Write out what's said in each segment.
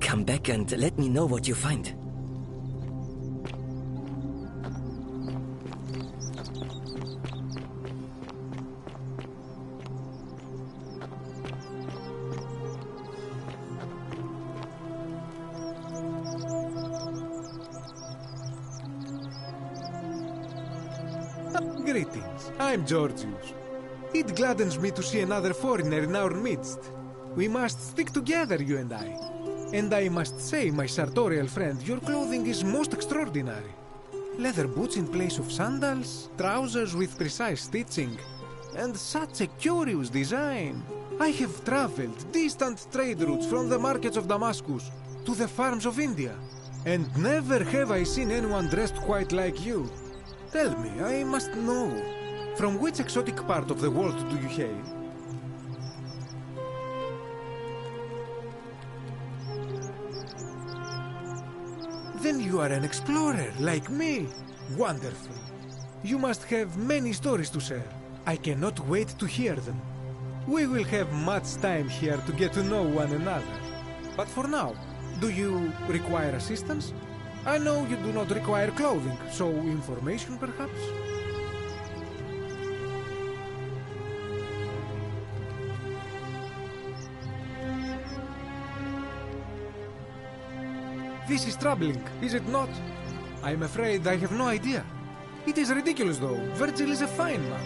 Come back and let me know what you find. Greetings, I'm Georgius. It gladdens me to see another foreigner in our midst. We must stick together, you and I. And I must say, my sartorial friend, your clothing is most extraordinary. Leather boots in place of sandals, trousers with precise stitching, and such a curious design. I have traveled distant trade routes from the markets of Damascus to the farms of India, and never have I seen anyone dressed quite like you. Tell me, I must know, from which exotic part of the world do you hail? Then you are an explorer, like me. Wonderful. You must have many stories to share. I cannot wait to hear them. We will have much time here to get to know one another. But for now, do you require assistance? I know you do not require clothing, so information perhaps? This is troubling, is it not? I am afraid I have no idea. It is ridiculous though, Virgil is a fine man.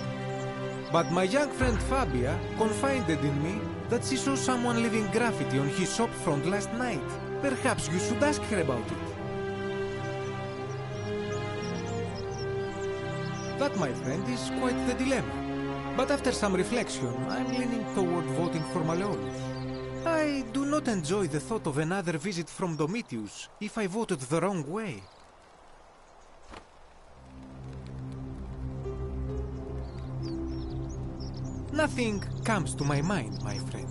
But my young friend Fabia confided in me that she saw someone leaving graffiti on his shop front last night. Perhaps you should ask her about it. That, my friend, is quite the dilemma. But after some reflection, I'm leaning toward voting for Malleolus. I do not enjoy the thought of another visit from Domitius if I voted the wrong way. Nothing comes to my mind, my friend.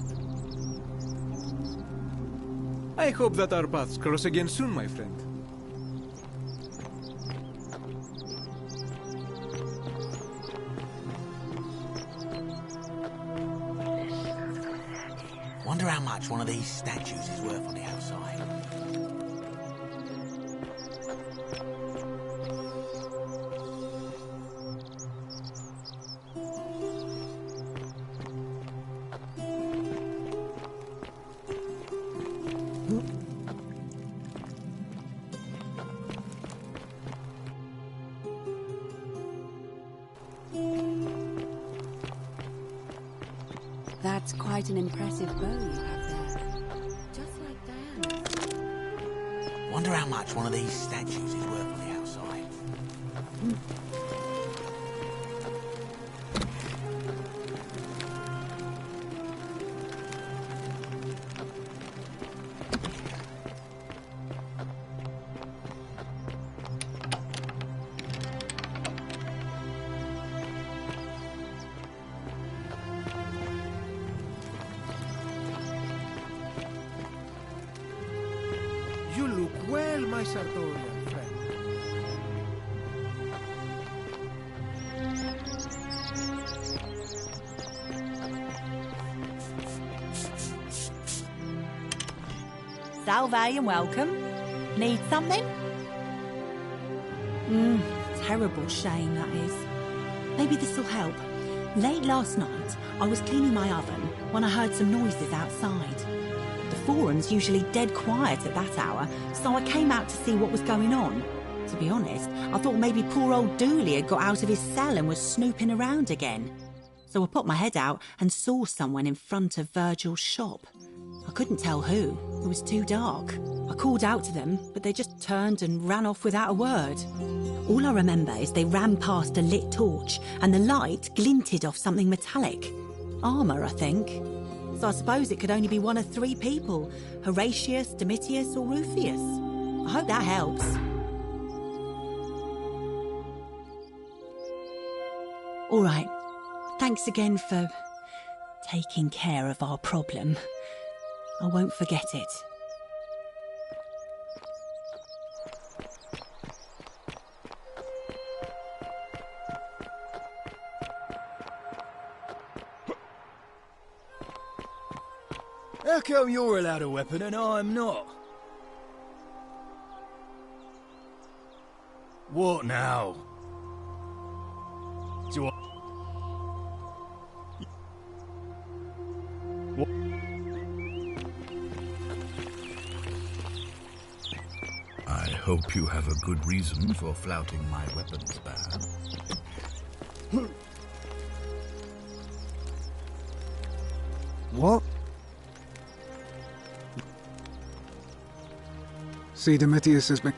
I hope that our paths cross again soon, my friend. Wonder how much one of these statues is worth on the outside. That's quite an impressive bow you have there. Just like Diana's. Wonder how much one of these statues is worth on the outside. You look well, my sartorial friend. Salve and welcome. Need something? Terrible shame, that is. Maybe this'll help. Late last night, I was cleaning my oven when I heard some noises outside. The forum's usually dead quiet at that hour, so I came out to see what was going on. To be honest, I thought maybe poor old Dooley had got out of his cell and was snooping around again. So I put my head out and saw someone in front of Virgil's shop. I couldn't tell who. It was too dark. I called out to them, but they just turned and ran off without a word. All I remember is they ran past a lit torch and the light glinted off something metallic. Armour, I think. So I suppose it could only be one of three people. Horatius, Domitius or Rufius. I hope that helps. All right. Thanks again for taking care of our problem. I won't forget it. How come you're allowed a weapon and I'm not? What now? Do I... What? I hope you have a good reason for flouting my weapons ban. What? See, Domitius has been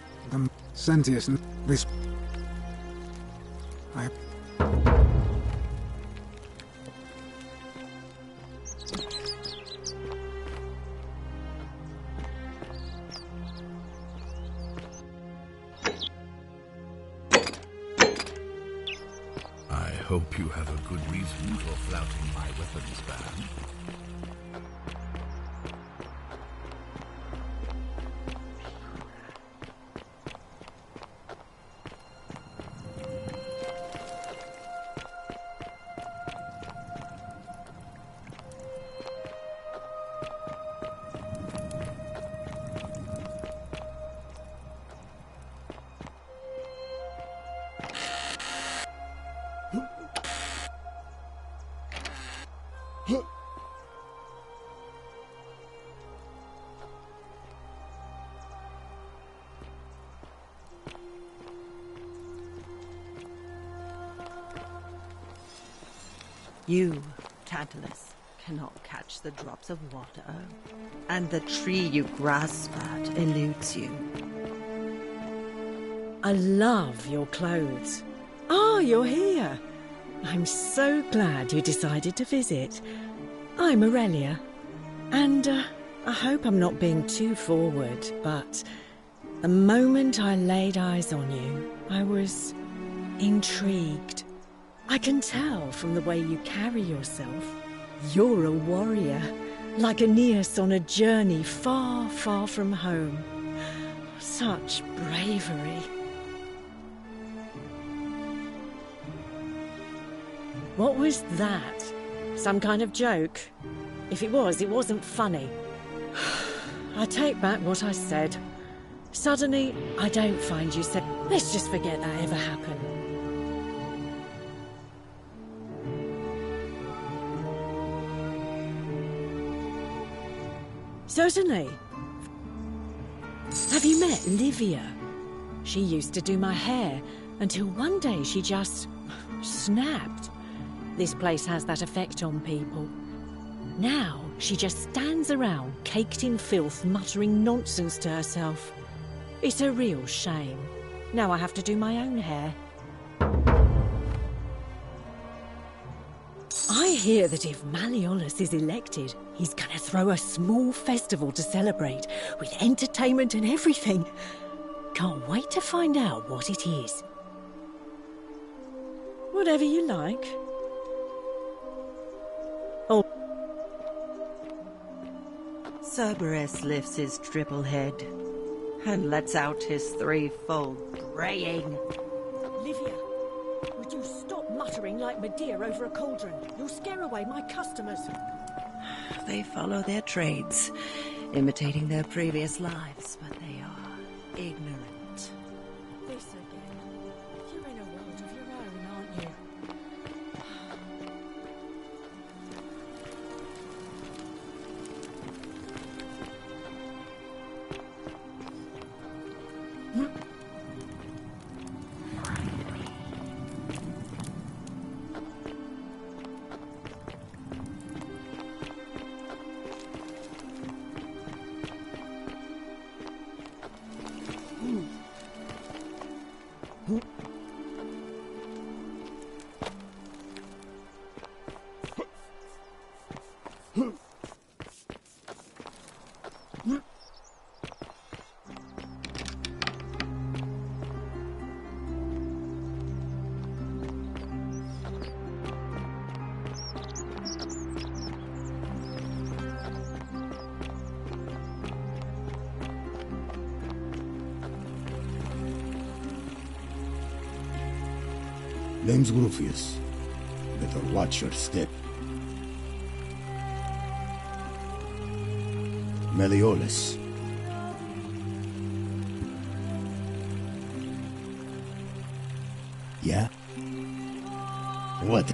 Sentius and this. I hope you have a good reason for flouting my weapons ban. You, Tantalus, cannot catch the drops of water, and the tree you grasp at eludes you. I love your clothes. Ah, you're here. I'm so glad you decided to visit. I'm Aurelia, and I hope I'm not being too forward, but the moment I laid eyes on you, I was intrigued. I can tell from the way you carry yourself. You're a warrior, like Aeneas on a journey far, far from home. Such bravery. What was that? Some kind of joke? If it was, it wasn't funny. I take back what I said. Suddenly, I don't find you said, let's just forget that ever happened. Certainly. Have you met Livia? She used to do my hair until one day she just snapped. This place has that effect on people. Now she just stands around caked in filth, muttering nonsense to herself. It's a real shame. Now I have to do my own hair. I hear that if Malleolus is elected, he's gonna throw a small festival to celebrate, with entertainment and everything. Can't wait to find out what it is. Whatever you like. Oh. Cerberus lifts his triple head and lets out his threefold braying. Livia, would you stop muttering like Medea over a cauldron? You'll scare away my customers. They follow their trades, imitating their previous lives, but they are ignorant. This again. You're in a world of your own, aren't you? Name's Rufius. Better watch your step. Malleolus. Yeah? What?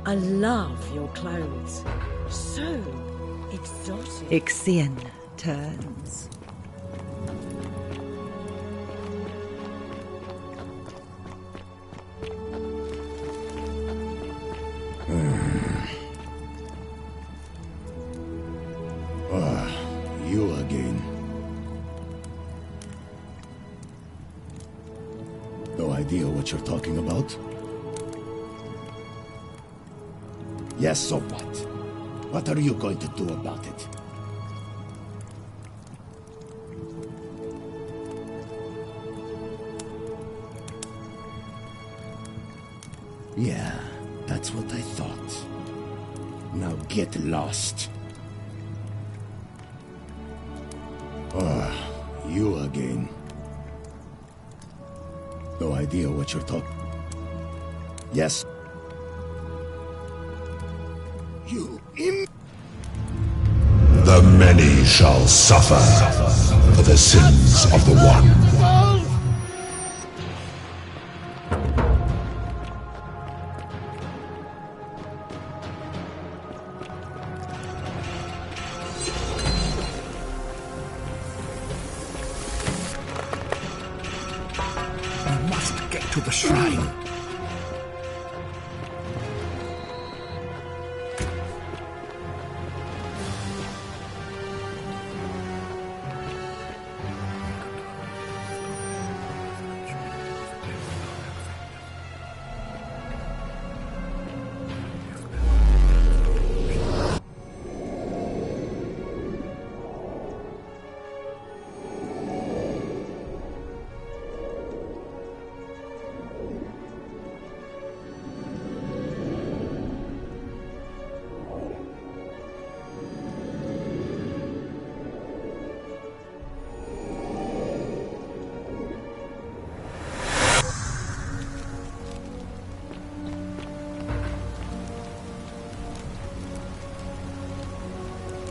I love your clothes. So exotic. Ixian turns. You again. No idea what you're talking about? Yes, so what? What are you going to do about it? Yeah, that's what I thought. Now get lost. You again. No idea what you're talking. Yes. You The many shall suffer for the sins of the one. We must get to the shrine.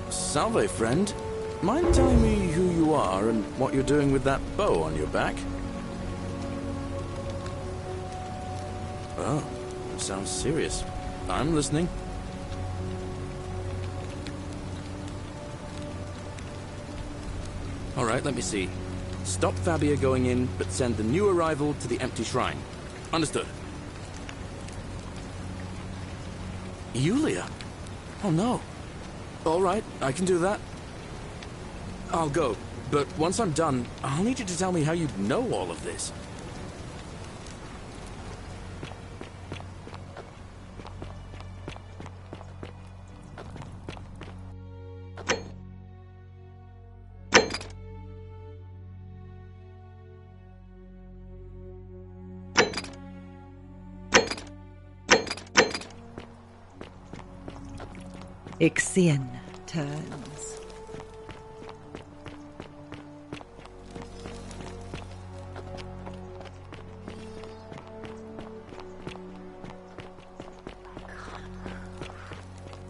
Salve, friend. Mind telling me who you are and what you're doing with that bow on your back? Oh, sounds serious. I'm listening. All right, let me see. Stop Fabia going in, but send the new arrival to the empty shrine. Understood. Yulia? Oh no. All right, I can do that. I'll go, but once I'm done, I'll need you to tell me how you know all of this. Ixion turns.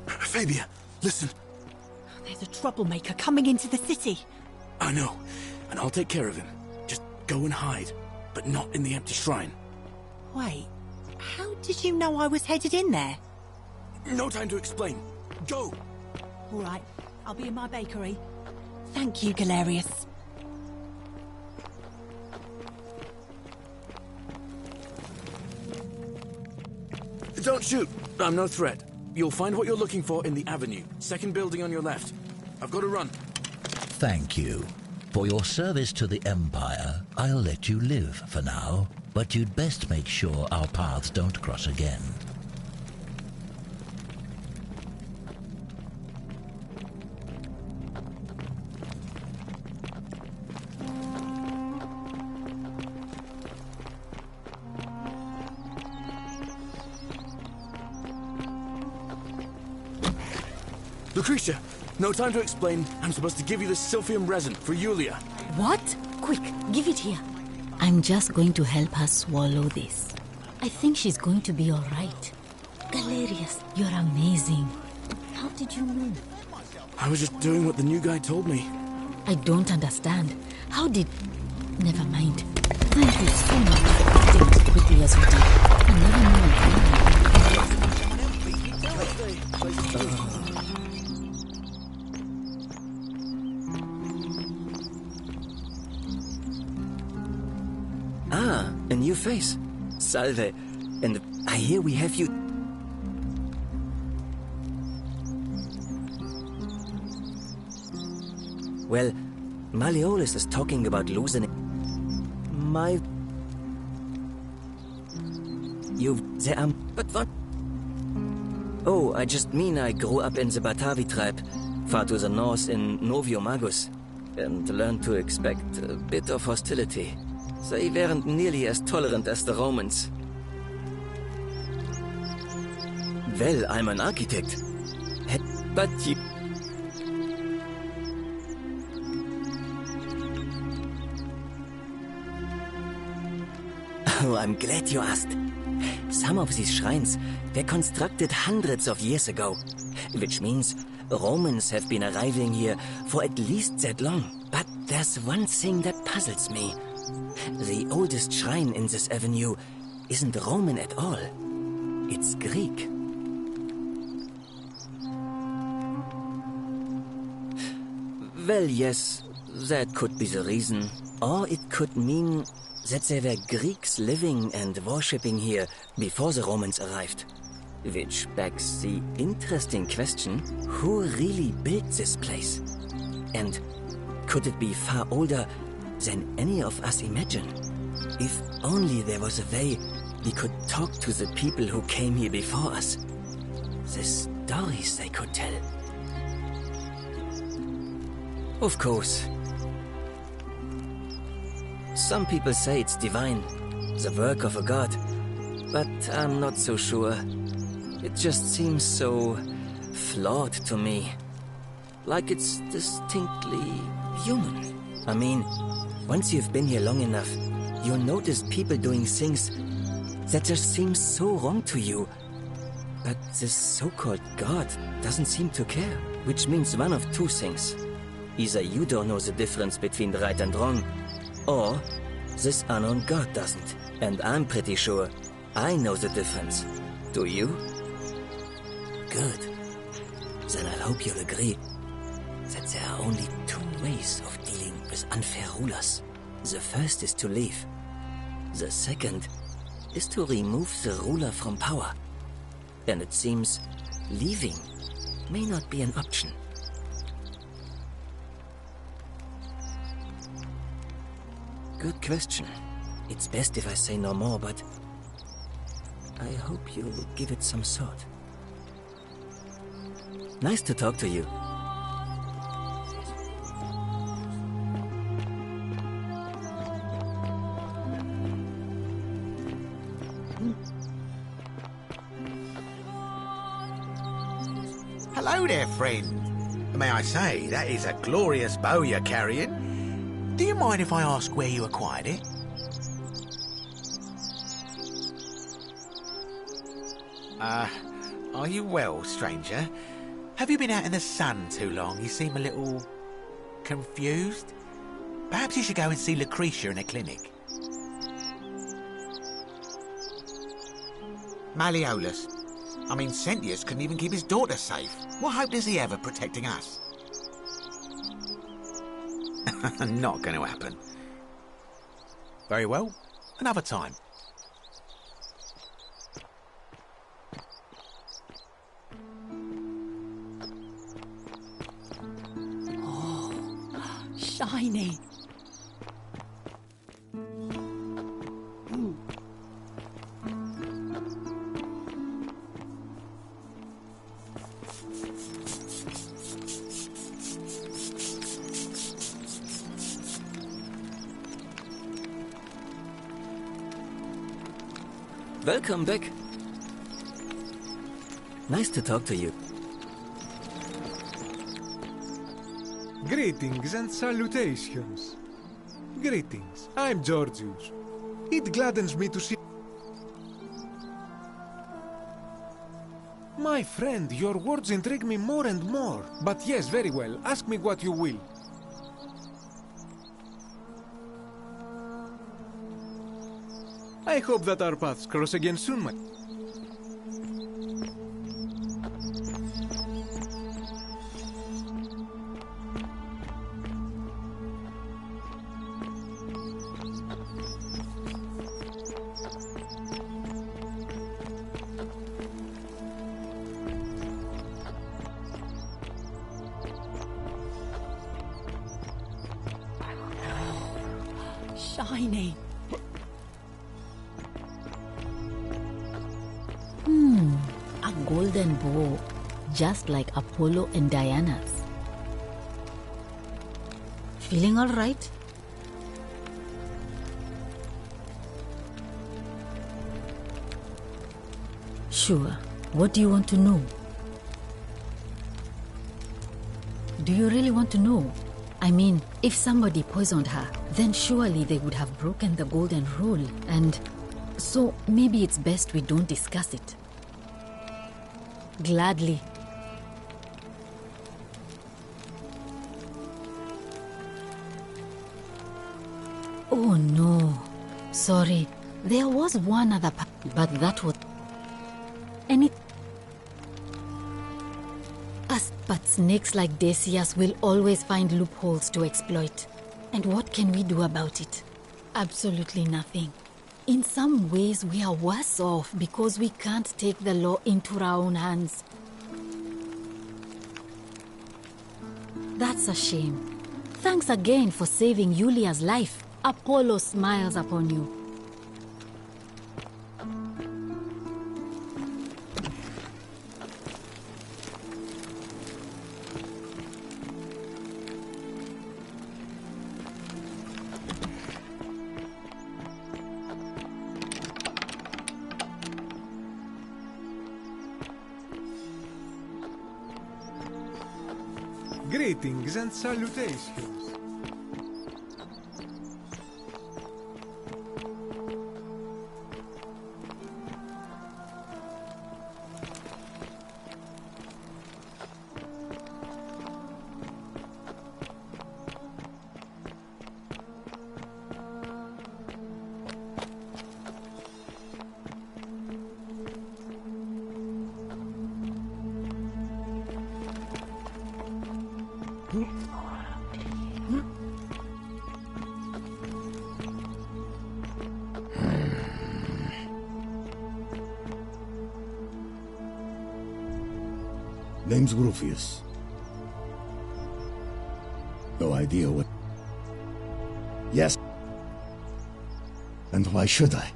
Fabia, listen. There's a troublemaker coming into the city. I know, and I'll take care of him. Just go and hide, but not in the empty shrine. Wait, how did you know I was headed in there? No time to explain. Go! All right, I'll be in my bakery. Thank you, Galerius. Don't shoot. I'm no threat. You'll find what you're looking for in the avenue. Second building on your left. I've got to run. Thank you. For your service to the Empire, I'll let you live for now, but you'd best make sure our paths don't cross again. Lucretia, no time to explain. I'm supposed to give you the Sylphium resin for Yulia. What? Quick, give it here. I'm just going to help her swallow this. I think she's going to be all right. Galerius, you're amazing. How did you know? I was just doing what the new guy told me. I don't understand. How did... Never mind. Thank you so much for acting as quickly as you did. I never knew. Ah, a new face. Salve. And I hear we have you... Well, Malleolus is talking about losing... My... But what? Oh, I just mean I grew up in the Batavi tribe, far to the north in Noviomagus, and learned to expect a bit of hostility. They weren't nearly as tolerant as the Romans. Well, I'm an architect. But you... Oh, I'm glad you asked. Some of these shrines were constructed hundreds of years ago, which means Romans have been arriving here for at least that long. But there's one thing that puzzles me. The oldest shrine in this avenue isn't Roman at all. It's Greek. Well, yes, that could be the reason. Or it could mean that there were Greeks living and worshipping here before the Romans arrived. Which begs the interesting question, who really built this place? And could it be far older than any of us imagine? If only there was a way we could talk to the people who came here before us. The stories they could tell. Of course. Some people say it's divine, the work of a god, but I'm not so sure. It just seems so flawed to me. Like it's distinctly human. I mean, once you've been here long enough, you'll notice people doing things that just seem so wrong to you. But this so-called god doesn't seem to care, which means one of two things. Either you don't know the difference between right and wrong, or this unknown god doesn't. And I'm pretty sure I know the difference. Do you? Good. Then I hope you'll agree that there are only two ways of dealing with unfair rulers. The first is to leave. The second is to remove the ruler from power. And it seems leaving may not be an option. Good question. It's best if I say no more, but I hope you'll give it some thought. Nice to talk to you. Hello there, friend. May I say, that is a glorious bow you're carrying. Do you mind if I ask where you acquired it? Are you well, stranger? Have you been out in the sun too long? You seem a little confused. Perhaps you should go and see Lucretia in a clinic. Malleolus. I mean, Sentius couldn't even keep his daughter safe. What hope does he have of protecting us? Not going to happen. Very well. Another time. Shiny. Welcome back. Nice to talk to you. Greetings and salutations. Greetings. I'm Georgius. It gladdens me to see... My friend, your words intrigue me more and more. But yes, very well. Ask me what you will. I hope that our paths cross again soon, my... Shiny. A golden bow, just like Apollo and Diana's. Feeling all right? Sure. What do you want to know? Do you really want to know? I mean, if somebody poisoned her, then surely they would have broken the golden rule, and so maybe it's best we don't discuss it. Gladly. Oh no. Sorry. There was one other but that was... But snakes like Decius will always find loopholes to exploit. And what can we do about it? Absolutely nothing. In some ways, we are worse off because we can't take the law into our own hands. That's a shame. Thanks again for saving Julia's life. Apollo smiles upon you. Greetings and salutations. name's Rufius. No idea what... Yes. And why should I?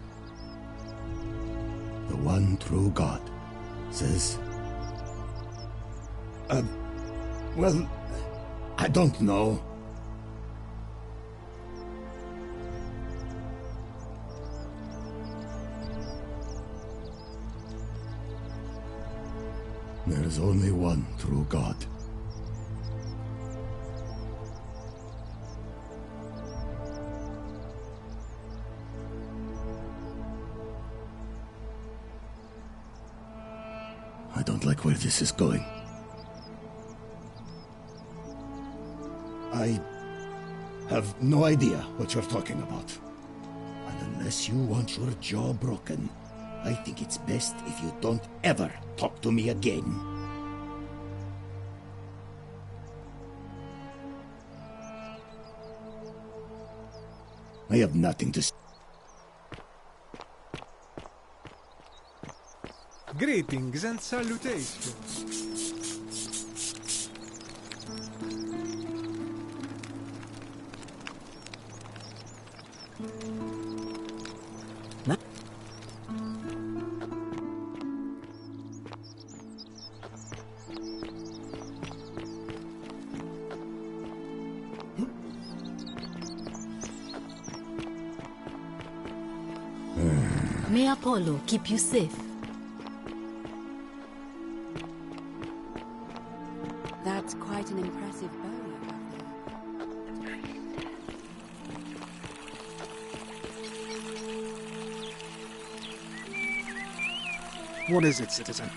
The one true God says... well, I don't know. There is only one true God. I don't like where this is going. I have no idea what you're talking about. And unless you want your jaw broken, I think it's best if you don't ever talk to me again. I have nothing to say. Greetings and salutations. May Apollo keep you safe. That's quite an impressive bow you have there. What is it, citizen?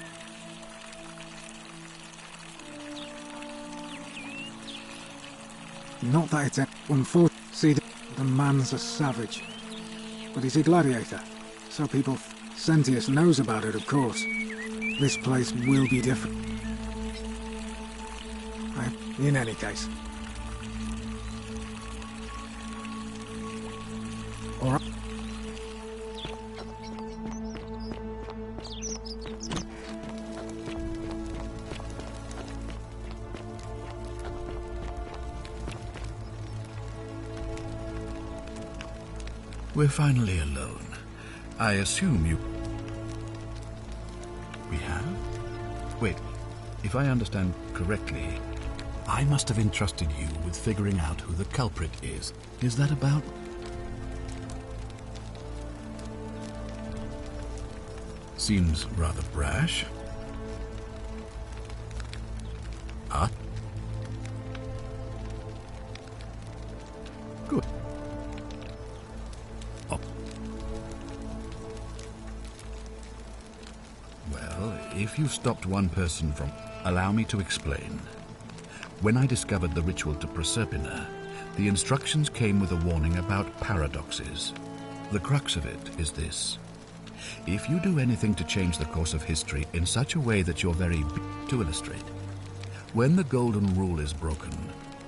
Not that it's unfortunate. See, the man's a savage. But he's a gladiator, so people... Sentius knows about it, of course. This place will be different. In any case. All right. We're finally alone. I assume you... We have? Wait, if I understand correctly, I must have entrusted you with figuring out who the culprit is. Is that about... Seems rather brash. Ah? Good. Oh. Well, if you stopped one person from... Allow me to explain. When I discovered the ritual to Proserpina, the instructions came with a warning about paradoxes. The crux of it is this. If you do anything to change the course of history in such a way that you're very... To illustrate, when the Golden Rule is broken,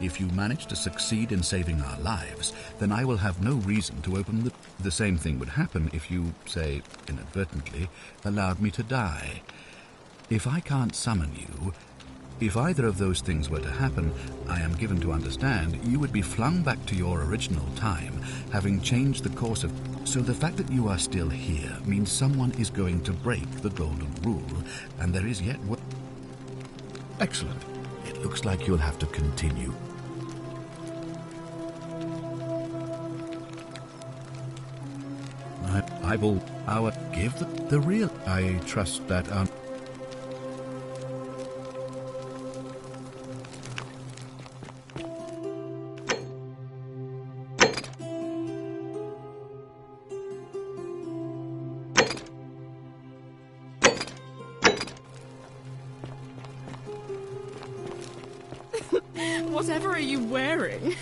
if you manage to succeed in saving our lives, then I will have no reason to open the... The same thing would happen if you, say, inadvertently, allowed me to die. If I can't summon you... If either of those things were to happen, I am given to understand you would be flung back to your original time, having changed the course of... So the fact that you are still here means someone is going to break the Golden Rule, and there is yet... Excellent. It looks like you'll have to continue. I will... Give the real... I trust that... Whatever are you wearing?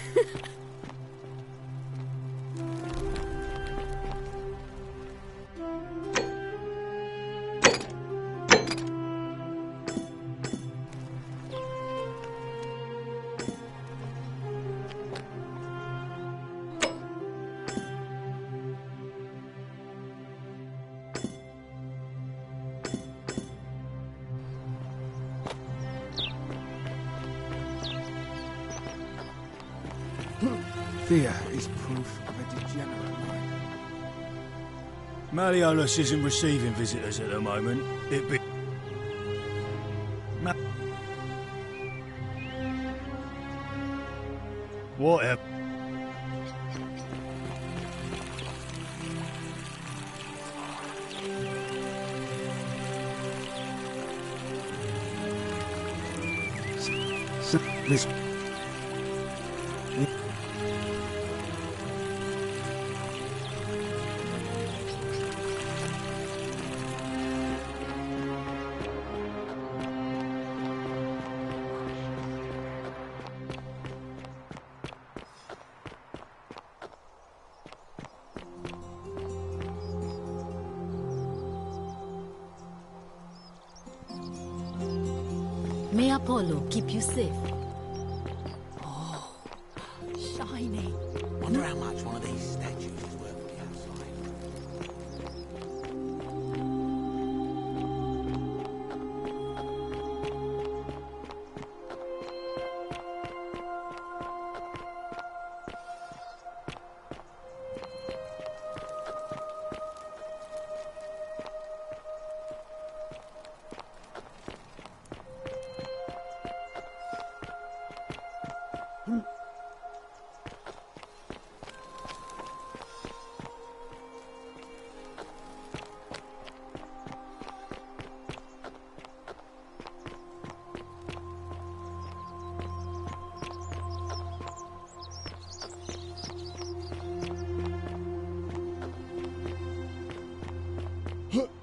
Fear is proof of a degenerate mind. Malleolus isn't receiving visitors at the moment. It be... Whatever. This... May Apollo keep you safe. Oh, shiny. Wonder how much one of these statues is worth on the outside.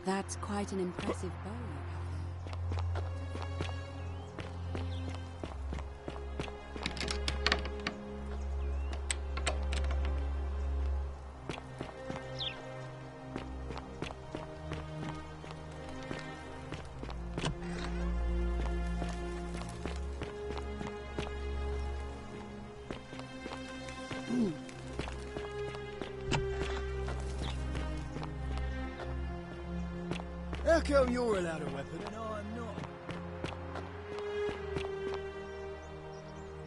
That's quite an impressive bow you have there. How come you're allowed a weapon and I'm not?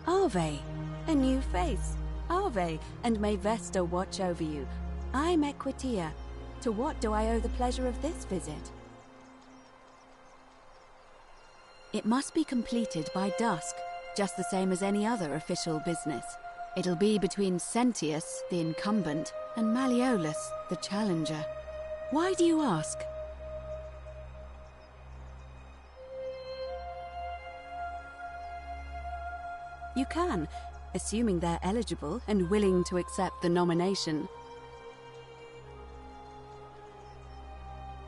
Arve, a new face. Arve, and may Vesta watch over you. I'm Equitia. To what do I owe the pleasure of this visit? It must be completed by dusk, just the same as any other official business. It'll be between Sentius, the incumbent, and Malleolus, the challenger. Why do you ask? You can, assuming they're eligible and willing to accept the nomination.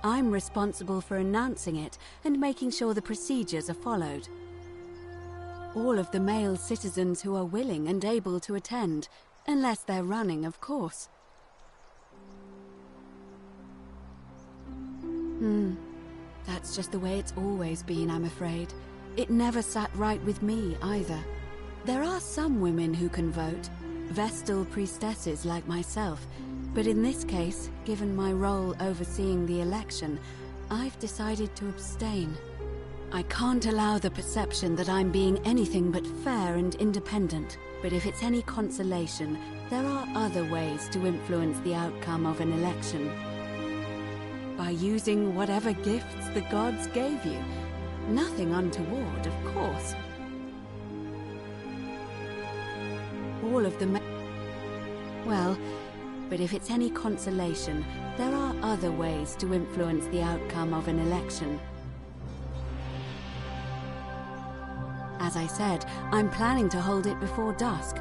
I'm responsible for announcing it and making sure the procedures are followed. All of the male citizens who are willing and able to attend, unless they're running, of course. That's just the way it's always been, I'm afraid. It never sat right with me, either. There are some women who can vote, Vestal priestesses like myself, but in this case, given my role overseeing the election, I've decided to abstain. I can't allow the perception that I'm being anything but fair and independent, but if it's any consolation, there are other ways to influence the outcome of an election. By using whatever gifts the gods gave you. Nothing untoward, of course. All of them. Well, but if it's any consolation, there are other ways to influence the outcome of an election. As I said, I'm planning to hold it before dusk,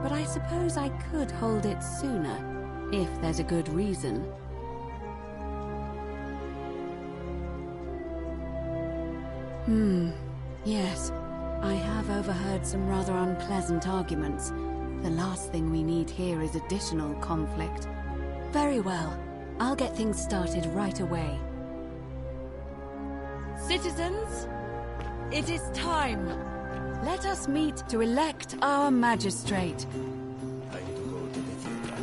but I suppose I could hold it sooner, if there's a good reason. Yes. I have overheard some rather unpleasant arguments. The last thing we need here is additional conflict. Very well. I'll get things started right away. Citizens, it is time. Let us meet to elect our magistrate. I need to go to the theater.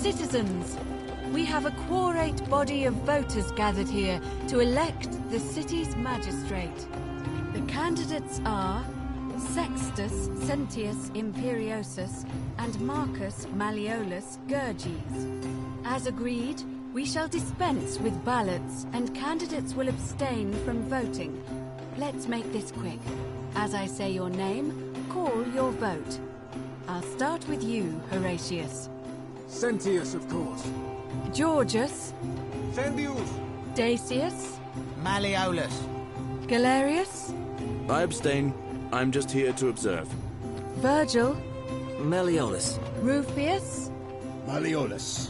Citizens, we have a quorate body of voters gathered here to elect the city's magistrate. The candidates are Sextus Sentius Imperiosus and Marcus Malleolus Gurges. As agreed, we shall dispense with ballots and candidates will abstain from voting. Let's make this quick. As I say your name, call your vote. I'll start with you, Horatius. Sentius, of course. Georgius. Sentius. Dacius. Malleolus. Galerius. I abstain. I'm just here to observe. Virgil. Malleolus. Rufius. Malleolus.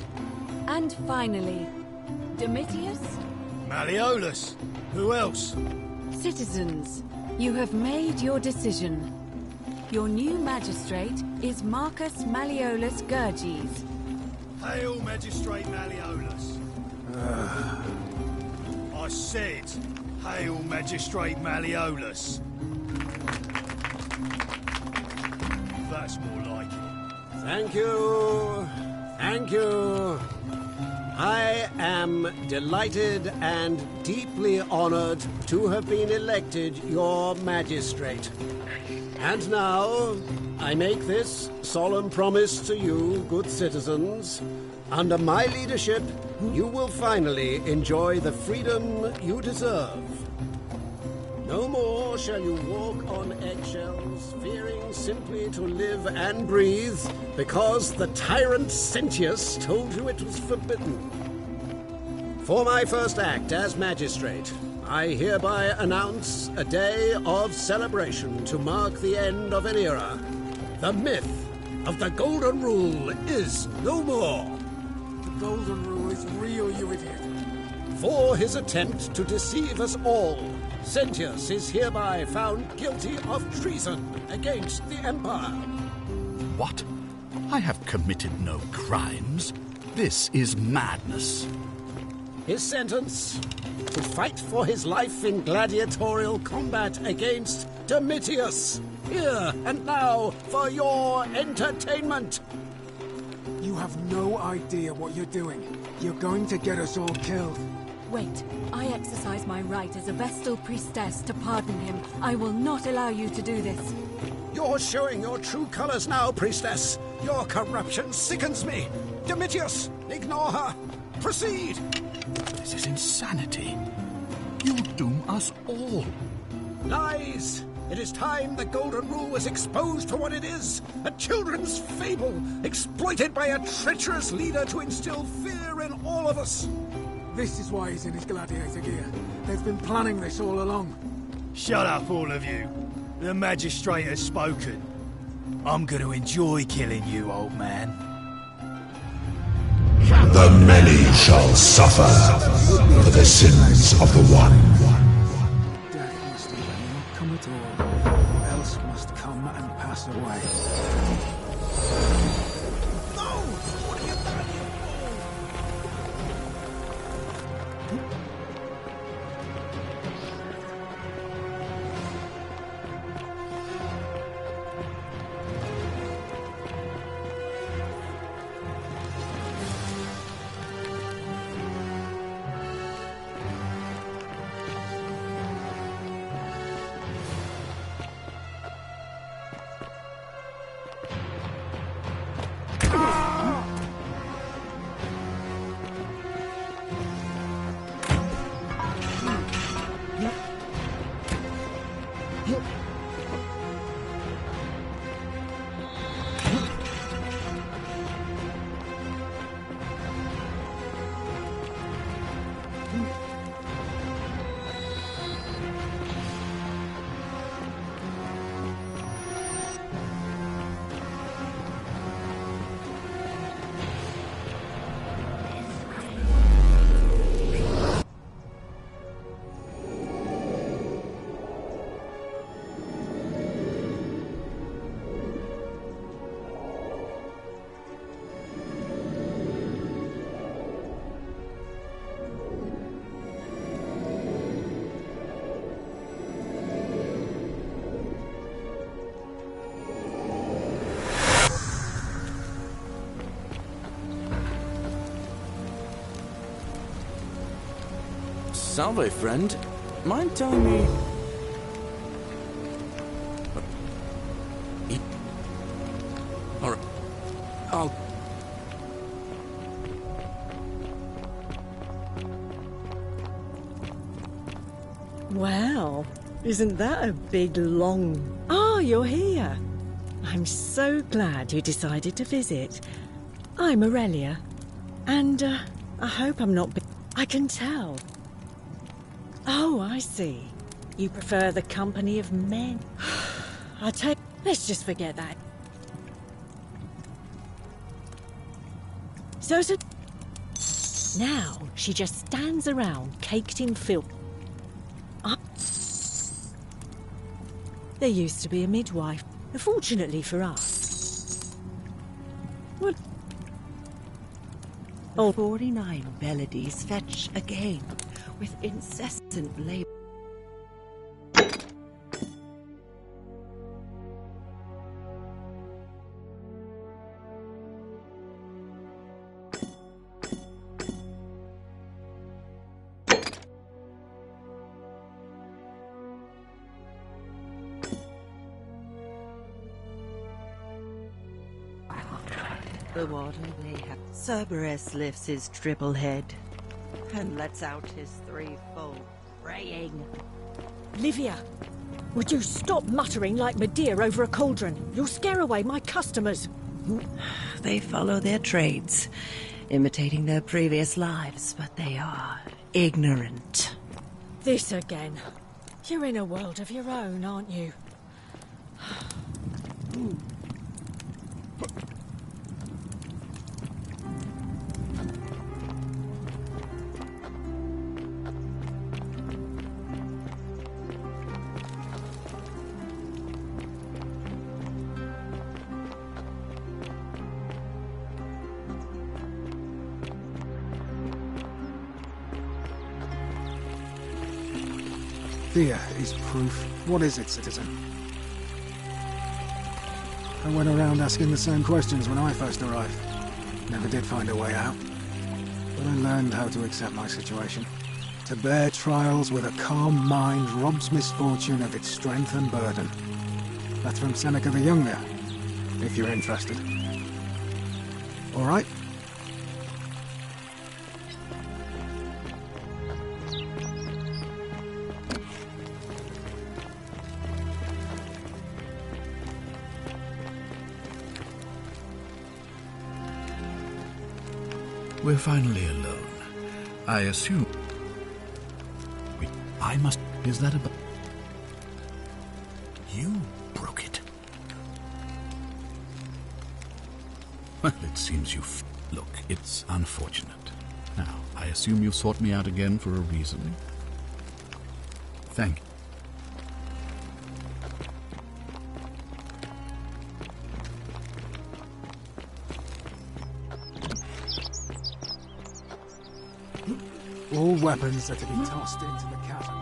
And finally, Domitius. Malleolus. Who else? Citizens, you have made your decision. Your new magistrate is Marcus Malleolus Gurges. Hail, Magistrate Malleolus. I said, hail, Magistrate Malleolus. That's more like it. Thank you. Thank you. I am delighted and deeply honored to have been elected your magistrate. And now, I make this solemn promise to you, good citizens. Under my leadership, you will finally enjoy the freedom you deserve. No more shall you walk on eggshells, fearing simply to live and breathe, because the tyrant Sentius told you it was forbidden. For my first act as magistrate, I hereby announce a day of celebration to mark the end of an era. The myth of the Golden Rule is no more. The Golden Rule is real, you idiot. For his attempt to deceive us all, Sentius is hereby found guilty of treason against the Empire. What? I have committed no crimes. This is madness. His sentence: to fight for his life in gladiatorial combat against Domitius. Here and now for your entertainment. You have no idea what you're doing. You're going to get us all killed. Wait, I exercise my right as a Vestal priestess to pardon him. I will not allow you to do this. You're showing your true colors now, priestess. Your corruption sickens me. Domitius, ignore her. Proceed. This is insanity. You'll doom us all. Lies. It is time the Golden Rule was exposed for what it is. A children's fable, exploited by a treacherous leader to instill fear in all of us. This is why he's in his gladiator gear. They've been planning this all along. Shut up, all of you. The magistrate has spoken. I'm going to enjoy killing you, old man. The many shall suffer for the sins of the one. Death must either not come at all, or else must come and pass away. Salve, friend. Mind telling me... Alright. I'll... Well, isn't that a big, long... Ah, you're here. I'm so glad you decided to visit. I'm Aurelia. And, I hope I'm not... I can tell. Oh, I see. You prefer the company of men. Let's just forget that. So, now she just stands around, caked in filth. There used to be a midwife, fortunately for us. What? All 49 melodies fetch again, with incessant labour. The water they have. Cerberus lifts his triple head and lets out his threefold braying. Livia, would you stop muttering like Medea over a cauldron? You'll scare away my customers. They follow their trades, imitating their previous lives, but they are ignorant. This again. You're in a world of your own, aren't you? Thea is proof. What is it, citizen? I went around asking the same questions when I first arrived. Never did find a way out. But I learned how to accept my situation. To bear trials with a calm mind robs misfortune of its strength and burden. That's from Seneca the Younger, if you're interested. All right? We're finally alone. I assume... I must... Is that about... You broke it. Well, it seems you... Look, it's unfortunate. Now, I assume you sought me out again for a reason. Thank you. All weapons are to be tossed into the chasm.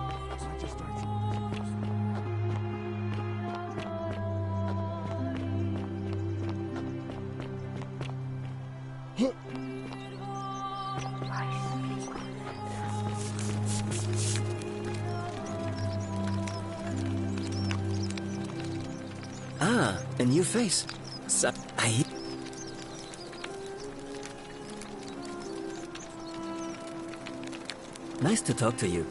Ah, a new face. Nice to talk to you.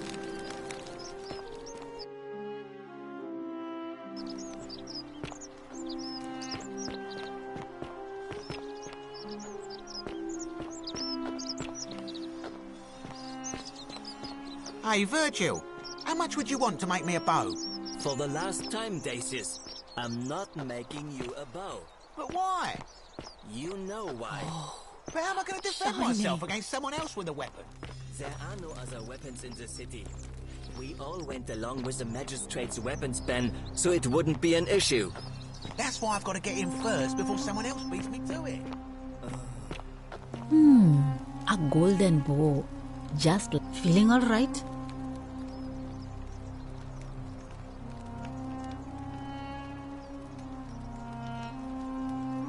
Hey, Virgil, how much would you want to make me a bow? For the last time, Dacius, I'm not making you a bow. But why? You know why. But how am I going to defend myself against someone else with a weapon? There are no other weapons in the city. We all went along with the magistrate's weapons ban, so it wouldn't be an issue. That's why I've got to get in first before someone else beats me to it. A golden bow. Just feeling all right?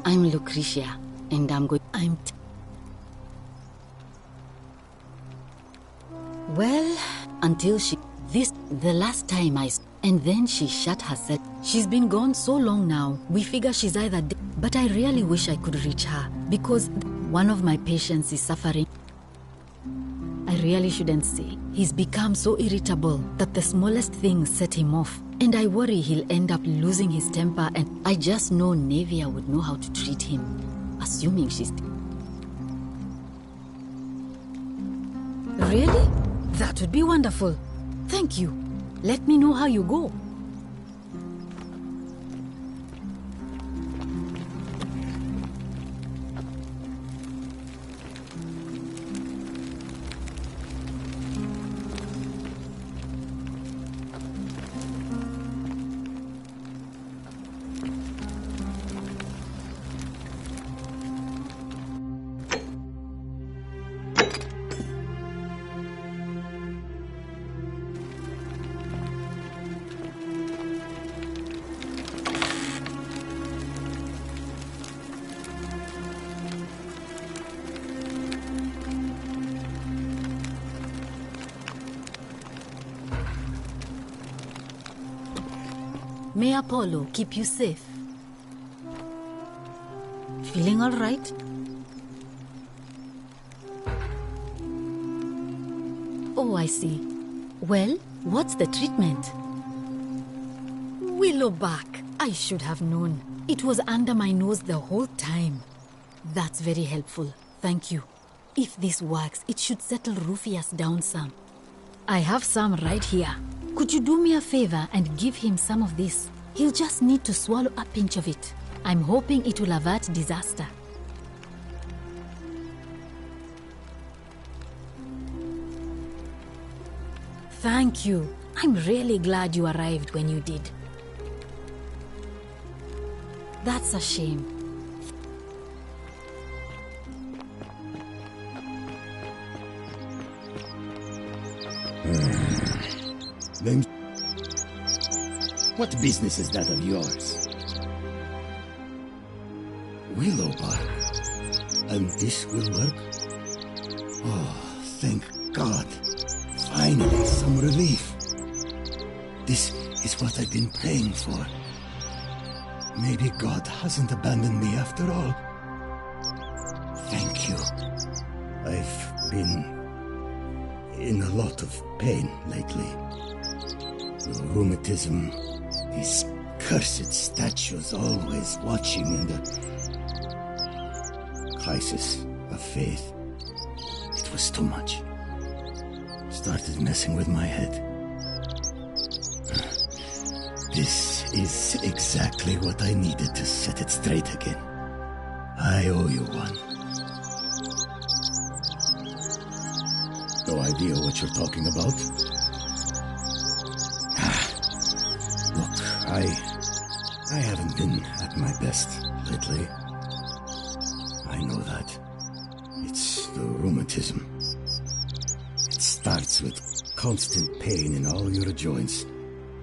I'm Lucretia, and I'm going. Well, until the last time and then she shut herself. She's been gone so long now, we figure she's either dead. But I really wish I could reach her, because one of my patients is suffering. I really shouldn't say. He's become so irritable that the smallest things set him off. And I worry he'll end up losing his temper, and I just know Nevia would know how to treat him, assuming she's... Really? That would be wonderful. Thank you. Let me know how you go. May Apollo keep you safe. Feeling all right? Oh, I see. Well, what's the treatment? Willowbark. I should have known. It was under my nose the whole time. That's very helpful. Thank you. If this works, it should settle Rufius down some. I have some right here. Could you do me a favor and give him some of this? He'll just need to swallow a pinch of it. I'm hoping it will avert disaster. Thank you. I'm really glad you arrived when you did. That's a shame. Then what business is that of yours? Willowbark. And this will work? Oh, thank God. Finally, some relief. This is what I've been praying for. Maybe God hasn't abandoned me after all. Thank you. I've been in a lot of pain lately. The rheumatism, these cursed statues always watching, and the crisis of faith. It was too much. Started messing with my head. This is exactly what I needed to set it straight again. I owe you one. No idea what you're talking about? Look, I haven't been at my best lately. I know that. It's the rheumatism. It starts with constant pain in all your joints.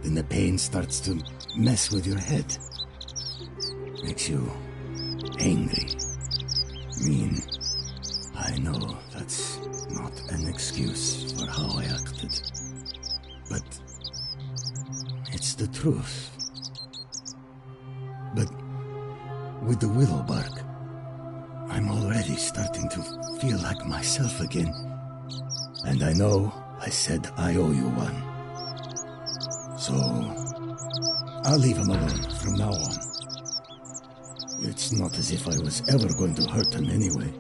Then the pain starts to mess with your head. Makes you angry, mean. I know that's not an excuse for how I acted. But it's the truth. But with the willowbark, I'm already starting to feel like myself again. And I know I said I owe you one. So I'll leave him alone from now on. It's not as if I was ever going to hurt him anyway.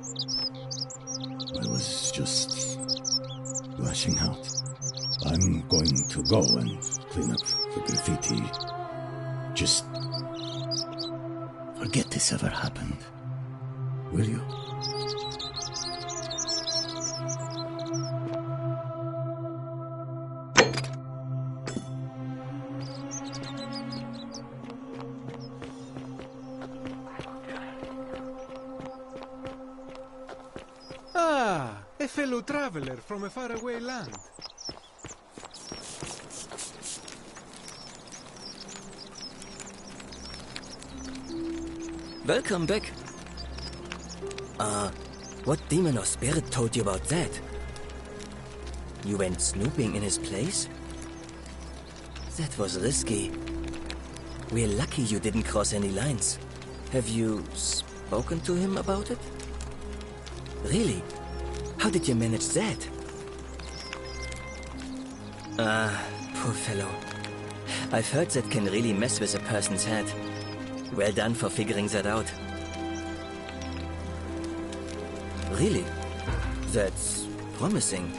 I was just lashing out. I'm going to go and clean up the graffiti. Just forget this ever happened. Will you? Ah, a fellow traveler from a faraway land. Welcome back. What demon or spirit told you about that? You went snooping in his place? That was risky. We're lucky you didn't cross any lines. Have you spoken to him about it? Really? How did you manage that? Poor fellow. I've heard that can really mess with a person's head. Well done for figuring that out. Really? That's promising.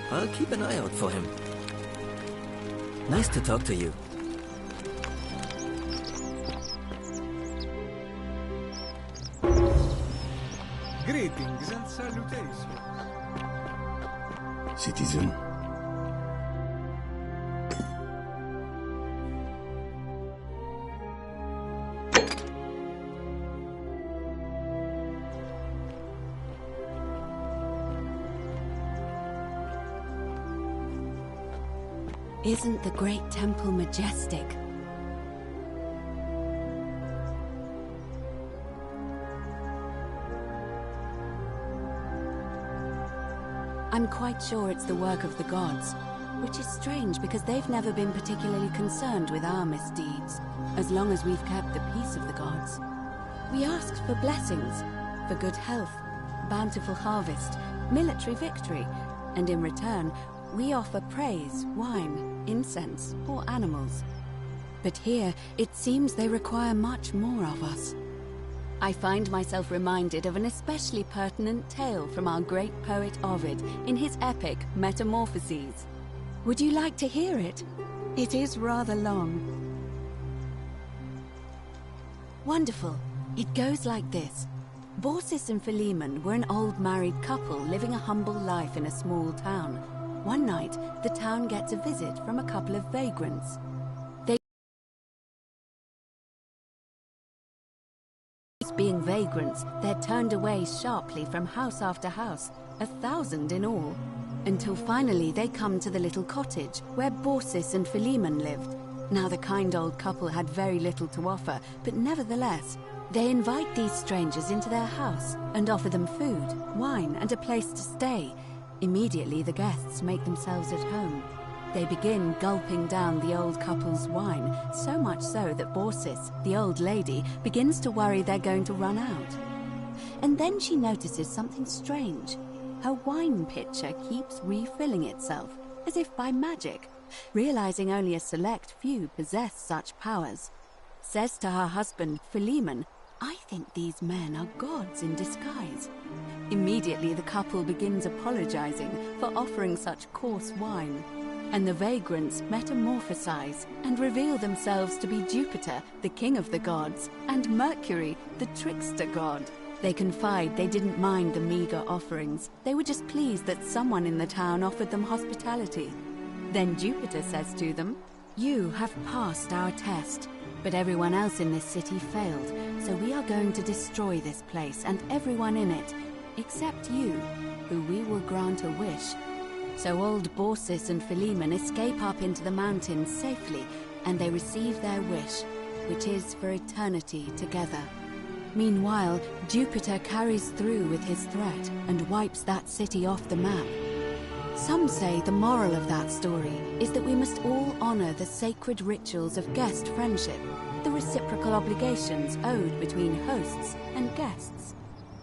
I'll keep an eye out for him. Nice to talk to you. Greetings and salutations. Citizen. Isn't the great temple majestic? I'm quite sure it's the work of the gods, which is strange because they've never been particularly concerned with our misdeeds, as long as we've kept the peace of the gods. We asked for blessings, for good health, bountiful harvest, military victory, and in return, we offer praise, wine, incense, or animals. But here, it seems they require much more of us. I find myself reminded of an especially pertinent tale from our great poet Ovid in his epic Metamorphoses. Would you like to hear it? It is rather long. Wonderful. It goes like this. Baucis and Philemon were an old married couple living a humble life in a small town. One night, the town gets a visit from a couple of vagrants. Being vagrants, they're turned away sharply from house after house, 1,000 in all, until finally they come to the little cottage where Baucis and Philemon lived. Now the kind old couple had very little to offer, but nevertheless, they invite these strangers into their house and offer them food, wine, and a place to stay. Immediately the guests make themselves at home. They begin gulping down the old couple's wine, so much so that Baucis, the old lady, begins to worry they're going to run out. And then she notices something strange. Her wine pitcher keeps refilling itself, as if by magic, realizing only a select few possess such powers. Says to her husband, Philemon, "I think these men are gods in disguise." Immediately the couple begins apologizing for offering such coarse wine. And the vagrants metamorphosize and reveal themselves to be Jupiter, the king of the gods, and Mercury, the trickster god. They confide they didn't mind the meager offerings. They were just pleased that someone in the town offered them hospitality. Then Jupiter says to them, "You have passed our test, but everyone else in this city failed, so we are going to destroy this place and everyone in it, except you, who we will grant a wish." So old Baucis and Philemon escape up into the mountains safely, and they receive their wish, which is for eternity together. Meanwhile, Jupiter carries through with his threat and wipes that city off the map. Some say the moral of that story is that we must all honor the sacred rituals of guest friendship, the reciprocal obligations owed between hosts and guests.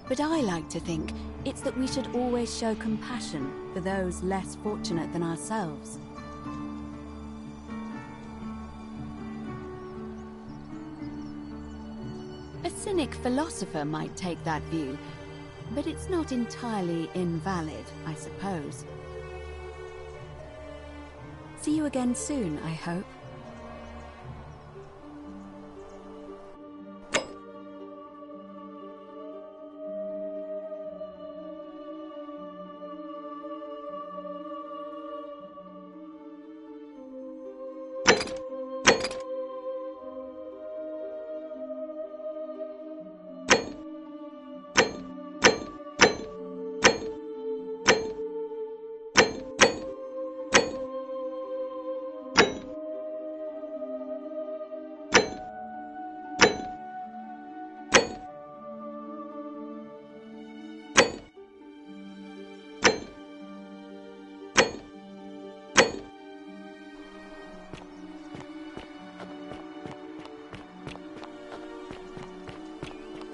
But I like to think it's that we should always show compassion for those less fortunate than ourselves. A cynic philosopher might take that view, but it's not entirely invalid, I suppose. See you again soon, I hope.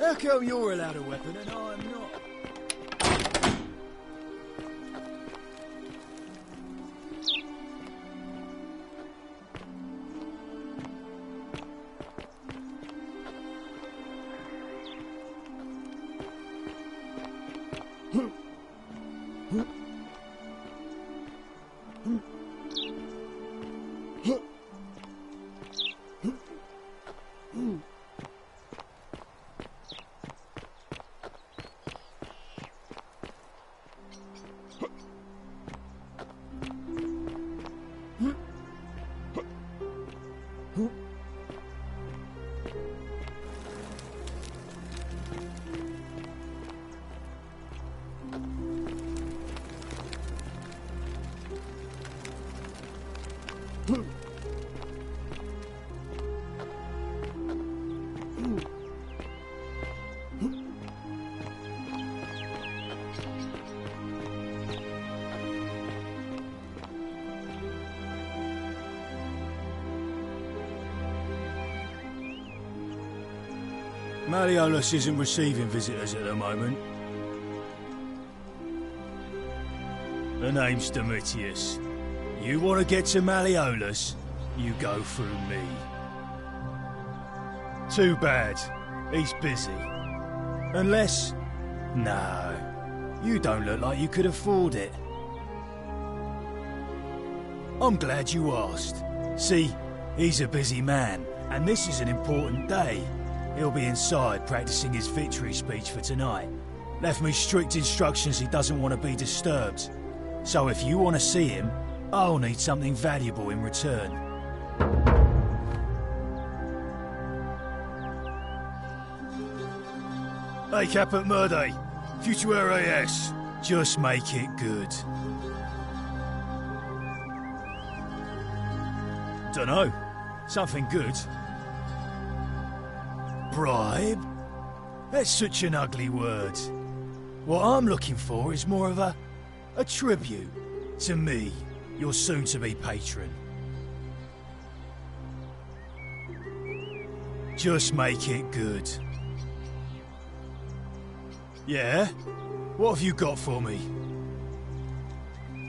How come you're allowed a weapon and I'm not? Malleolus isn't receiving visitors at the moment. The name's Domitius. You want to get to Malleolus, you go through me. Too bad. He's busy. Unless... No. You don't look like you could afford it. I'm glad you asked. See, he's a busy man, and this is an important day. He'll be inside practicing his victory speech for tonight. Left me strict instructions he doesn't want to be disturbed. So if you want to see him, I'll need something valuable in return. Hey, Caput Murde. Future AS. Just make it good. Dunno. Something good. Bribe? That's such an ugly word. What I'm looking for is more of a tribute to me, your soon-to-be patron. Just make it good. Yeah? What have you got for me?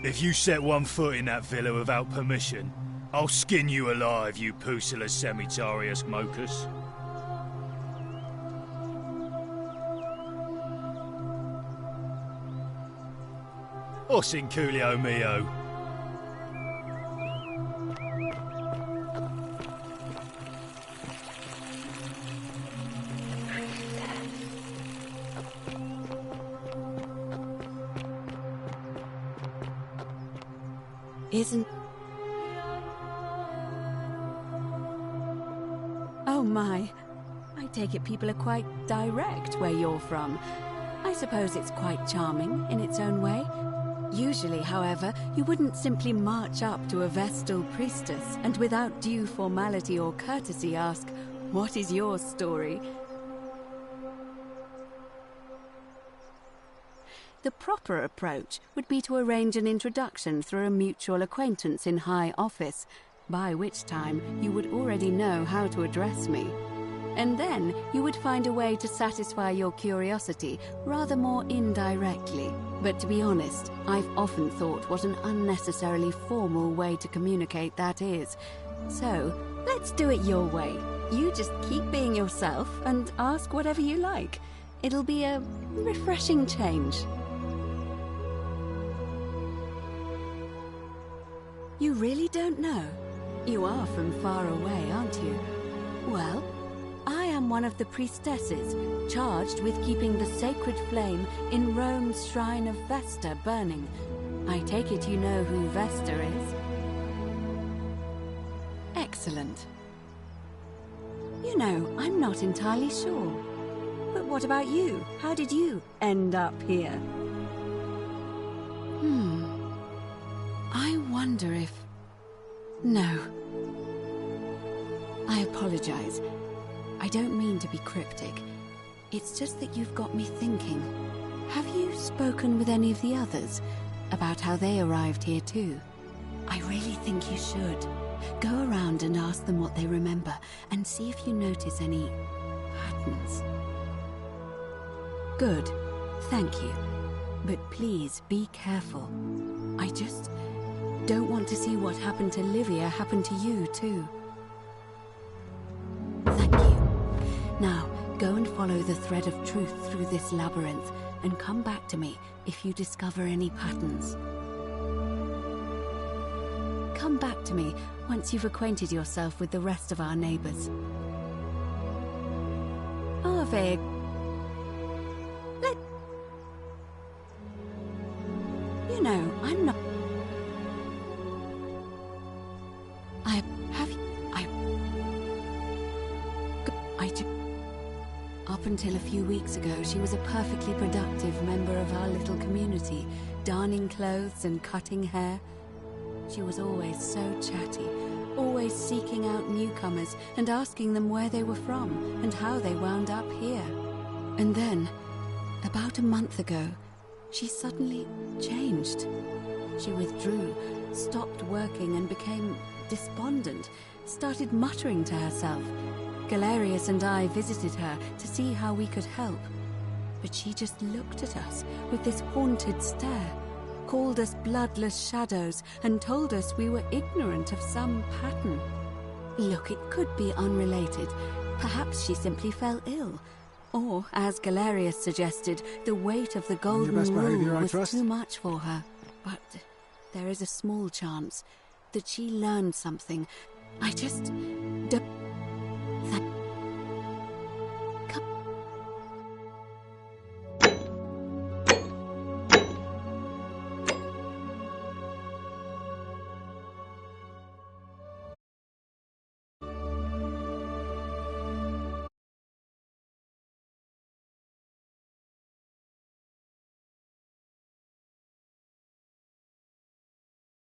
If you set one foot in that villa without permission, I'll skin you alive, you Pusilla Semitarius Mocus. Osinculio mio. Isn't... Oh my. I take it people are quite direct where you're from. I suppose it's quite charming in its own way. Usually, however, you wouldn't simply march up to a Vestal priestess and without due formality or courtesy ask, "What is your story?" The proper approach would be to arrange an introduction through a mutual acquaintance in high office, by which time you would already know how to address me. And then you would find a way to satisfy your curiosity rather more indirectly. But to be honest, I've often thought what an unnecessarily formal way to communicate that is. So, let's do it your way. You just keep being yourself and ask whatever you like. It'll be a refreshing change. You really don't know? You are from far away, aren't you? Well, I am one of the priestesses charged with keeping the sacred flame in Rome's shrine of Vesta burning. I take it you know who Vesta is? Excellent. You know, I'm not entirely sure. But what about you? How did you end up here? I wonder if... No. I apologize. I don't mean to be cryptic. It's just that you've got me thinking. Have you spoken with any of the others about how they arrived here too? I really think you should. Go around and ask them what they remember and see if you notice any patterns. Good. Thank you. But please be careful. I just don't want to see what happened to Livia happen to you, too. Thank you. Now, go and follow the thread of truth through this labyrinth, and come back to me if you discover any patterns. Come back to me once you've acquainted yourself with the rest of our neighbors. Arve. You know, I'm not... Up until a few weeks ago, she was a perfectly productive member of our little community, darning clothes and cutting hair. She was always so chatty, always seeking out newcomers and asking them where they were from and how they wound up here. And then, about a month ago, she suddenly changed. She withdrew, stopped working and became despondent, started muttering to herself. Galerius and I visited her to see how we could help. But she just looked at us with this haunted stare, called us bloodless shadows, and told us we were ignorant of some pattern. Look, it could be unrelated. Perhaps she simply fell ill. Or, as Galerius suggested, the weight of the golden rule was too much for her. But there is a small chance that she learned something. I just...